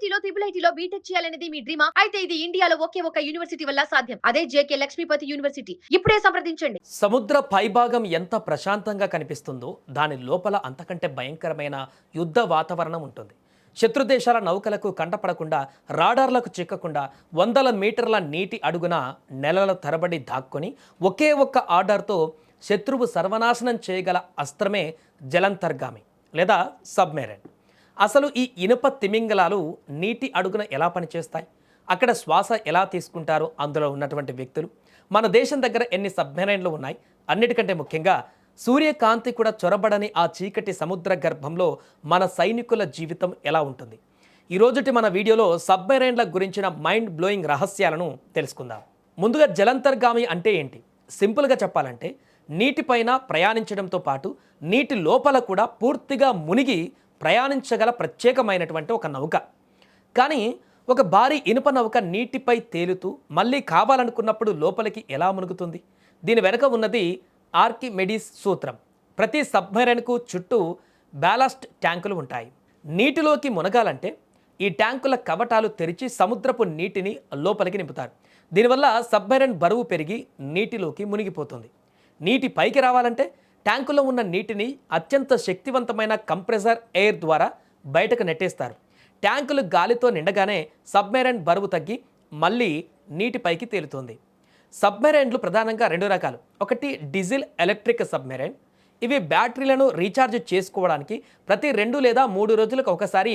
ఐఐటీలో ఐఐటీలో BTech చేయాలనేది మీ డ్రీమా? అయితే ఇది ఇండియాలో ఒకే ఒక యూనివర్సిటీ వల్ల సాధ్యం. అదే జేకే లక్ష్మీపతి యూనివర్సిటీ. ఇప్పుడే సంప్రదించండి. సముద్ర పైభాగం ఎంత ప్రశాంతంగా కనిపిస్తుందో దాని లోపల అంతకంటే భయంకరమైన యుద్ధ వాతావరణం ఉంటుంది. శత్రు దేశాల నౌకలకు కంటపడకుండా, రాడార్లకు చిక్కకుండా వందల మీటర్ల నీటి అడుగున నెలల తరబడి దాక్కొని ఒకే ఒక్క ఆర్డర్తో శత్రువు సర్వనాశనం చేయగల అస్త్రమే జలంతర్గామి లేదా సబ్మెరైన్. అసలు ఈ ఇనుప తిమింగలాలు నీటి అడుగున ఎలా పనిచేస్తాయి, అక్కడ శ్వాస ఎలా తీసుకుంటారు అందులో ఉన్నటువంటి వ్యక్తులు, మన దేశం దగ్గర ఎన్ని సబ్మెరైన్లు ఉన్నాయి, అన్నిటికంటే ముఖ్యంగా సూర్యకాంతి కూడా చొరబడని ఆ చీకటి సముద్ర గర్భంలో మన సైనికుల జీవితం ఎలా ఉంటుంది. ఈరోజుటి మన వీడియోలో సబ్మెరైన్ల గురించిన మైండ్ బ్లోయింగ్ రహస్యాలను తెలుసుకుందాం. ముందుగా జలంతర్గామి అంటే ఏంటి? సింపుల్గా చెప్పాలంటే నీటిపైన ప్రయాణించడంతో పాటు నీటి లోపల కూడా పూర్తిగా మునిగి ప్రయాణించగల ప్రత్యేకమైనటువంటి ఒక నౌక. కానీ ఒక భారీ ఇనుప నౌక నీటిపై తేలుతూ మళ్ళీ కావాలనుకున్నప్పుడు లోపలికి ఎలా మునుగుతుంది? దీని వెనుక ఉన్నది ఆర్కిమెడిస్ సూత్రం. ప్రతి సబ్మెరైన్కు చుట్టూ బ్యాలస్ట్ ట్యాంకులు ఉంటాయి. నీటిలోకి మునగాలంటే ఈ ట్యాంకుల కవటాలు తెరిచి సముద్రపు నీటిని లోపలికి నింపుతారు. దీనివల్ల సబ్మెరైన్ బరువు పెరిగి నీటిలోకి మునిగిపోతుంది. నీటి పైకి రావాలంటే ట్యాంకులో ఉన్న నీటిని అత్యంత శక్తివంతమైన కంప్రెసర్ ఎయిర్ ద్వారా బయటకు నెట్టేస్తారు. ట్యాంకులు గాలితో నిండగానే సబ్మెరైన్ బరువు తగ్గి మళ్ళీ నీటిపైకి తేలుతుంది. సబ్మెరైన్లు ప్రధానంగా రెండు రకాలు. ఒకటి డీజిల్ ఎలక్ట్రిక్ సబ్మెరైన్. ఇవి బ్యాటరీలను రీఛార్జ్ చేసుకోవడానికి ప్రతి 2 లేదా 3 రోజులకు ఒకసారి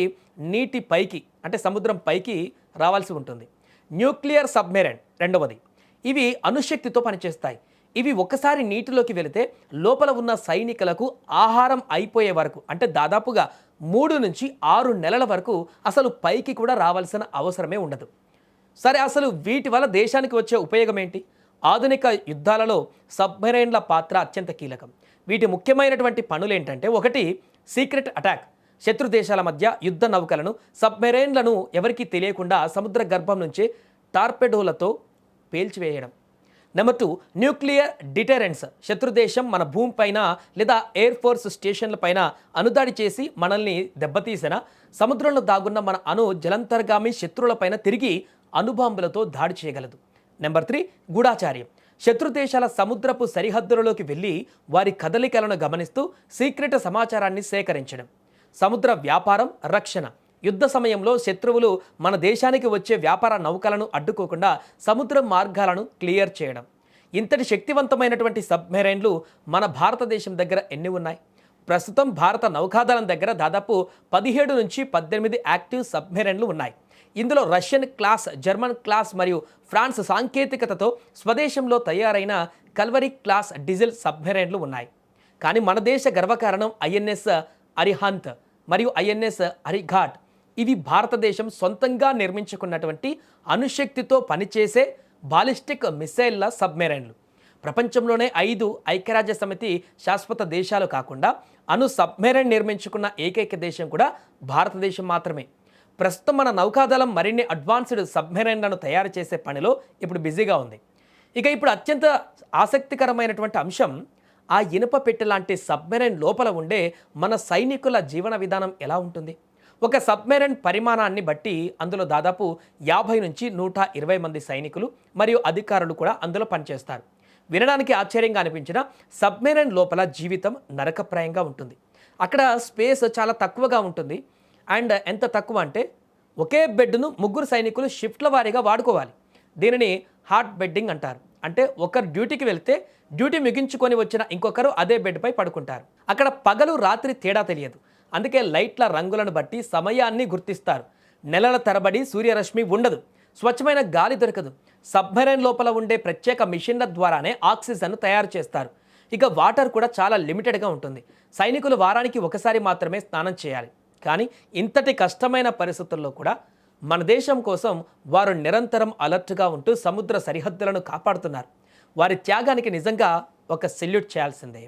నీటి పైకి అంటే సముద్రం పైకి రావాల్సి ఉంటుంది. న్యూక్లియర్ సబ్మెరైన్ రెండవది. ఇవి అణుశక్తితో పనిచేస్తాయి. ఇవి ఒకసారి నీటిలోకి వెళితే లోపల ఉన్న సైనికులకు ఆహారం అయిపోయే వరకు అంటే దాదాపుగా 3 నుంచి 6 నెలల వరకు అసలు పైకి కూడా రావాల్సిన అవసరమే ఉండదు. సరే, అసలు వీటి వల్ల దేశానికి వచ్చే ఉపయోగం ఏంటి? ఆధునిక యుద్ధాలలో సబ్మెరైన్ల పాత్ర అత్యంత కీలకం. వీటి ముఖ్యమైనటువంటి పనులు ఏంటంటే, ఒకటి సీక్రెట్ అటాక్. శత్రు దేశాల మధ్య యుద్ధ నౌకలను సబ్మెరైన్లను ఎవరికీ తెలియకుండా సముద్ర గర్భం నుంచే టార్పెడోలతో పేల్చివేయడం. Number 2 nuclear deterrence. శత్రుదేశం మన భూమిపైన లేదా ఎయిర్ ఫోర్స్ స్టేషన్ల పైన అణుదాడి చేసి మనల్ని దెబ్బతీసిన సముద్రంలో దాగున్న మన జలంతర్గామి శత్రువులపైన తిరిగి అణుబాంబులతో దాడి చేయగలదు. నెంబర్ 3 గూఢాచార్యం. శత్రు దేశాల సముద్రపు సరిహద్దులలోకి వెళ్ళి వారి కదలికలను గమనిస్తూ సీక్రెట్ సమాచారాన్ని సేకరించడం. సముద్ర వ్యాపారం, రక్షణ. యుద్ధ సమయంలో శత్రువులు మన దేశానికి వచ్చే వ్యాపార నౌకలను అడ్డుకోకుండా సముద్ర మార్గాలను క్లియర్ చేయడం. ఇంతటి శక్తివంతమైనటువంటి సబ్మెరైన్లు మన భారతదేశం దగ్గర ఎన్ని ఉన్నాయి? ప్రస్తుతం భారత నౌకాదళం దగ్గర దాదాపు 17 నుంచి 18 యాక్టివ్ సబ్మెరైన్లు ఉన్నాయి. ఇందులో రష్యన్ క్లాస్, జర్మన్ క్లాస్ మరియు ఫ్రాన్స్ సాంకేతికతతో స్వదేశంలో తయారైన కల్వరీ క్లాస్ డీజిల్ సబ్మెరైన్లు ఉన్నాయి. కానీ మన దేశ గర్వకారణం ఐఎన్ఎస్ అరిహంత్ మరియు ఐఎన్ఎస్ అరిఘాట్. ఇవి భారతదేశం సొంతంగా నిర్మించుకున్నటువంటి అణుశక్తితో పనిచేసే బాలిస్టిక్ మిసైల్ల సబ్మెరైన్లు. ప్రపంచంలోనే 5 ఐక్యరాజ్య సమితి శాశ్వత దేశాలు కాకుండా అణు సబ్మెరైన్ నిర్మించుకున్న ఏకైక దేశం కూడా భారతదేశం మాత్రమే. ప్రస్తుతం మన నౌకాదళం మరిన్ని అడ్వాన్స్డ్ సబ్మెరైన్లను తయారు చేసే పనిలో ఇప్పుడు బిజీగా ఉంది. ఇప్పుడు అత్యంత ఆసక్తికరమైనటువంటి అంశం, ఆ ఇనుప పెట్టె లాంటి సబ్మెరైన్ లోపల ఉండే మన సైనికుల జీవన విధానం ఎలా ఉంటుంది? ఒక సబ్మెరైన్ పరిమాణాన్ని బట్టి అందులో దాదాపు 50 నుంచి 120 మంది సైనికులు మరియు అధికారులు కూడా అందులో పనిచేస్తారు. వినడానికి ఆశ్చర్యంగా అనిపించిన సబ్మెరైన్ లోపల జీవితం నరకప్రాయంగా ఉంటుంది. అక్కడ స్పేస్ చాలా తక్కువగా ఉంటుంది. అండ్ ఎంత తక్కువ అంటే ఒకే బెడ్ను 3 సైనికులు షిఫ్ట్ల వారీగా వాడుకోవాలి. దీనిని హాట్ బెడ్డింగ్ అంటారు. అంటే ఒకరు డ్యూటీకి వెళ్తే డ్యూటీ ముగించుకొని వచ్చిన ఇంకొకరు అదే బెడ్పై పడుకుంటారు. అక్కడ పగలు రాత్రి తేడా తెలియదు. అందుకే లైట్ల రంగులను బట్టి సమయాన్ని గుర్తిస్తారు. నెలల తరబడి సూర్యరశ్మి ఉండదు, స్వచ్ఛమైన గాలి దొరకదు. సబ్మెరైన్ లోపల ఉండే ప్రత్యేక మిషన్ల ద్వారానే ఆక్సిజన్ తయారు చేస్తారు. వాటర్ కూడా చాలా లిమిటెడ్గా ఉంటుంది. సైనికులు వారానికి ఒకసారి మాత్రమే స్నానం చేయాలి. కానీ ఇంతటి కష్టమైన పరిస్థితుల్లో కూడా మన దేశం కోసం వారు నిరంతరం అలర్ట్గా ఉంటూ సముద్ర సరిహద్దులను కాపాడుతున్నారు. వారి త్యాగానికి నిజంగా ఒక సెల్యూట్ చేయాల్సిందే.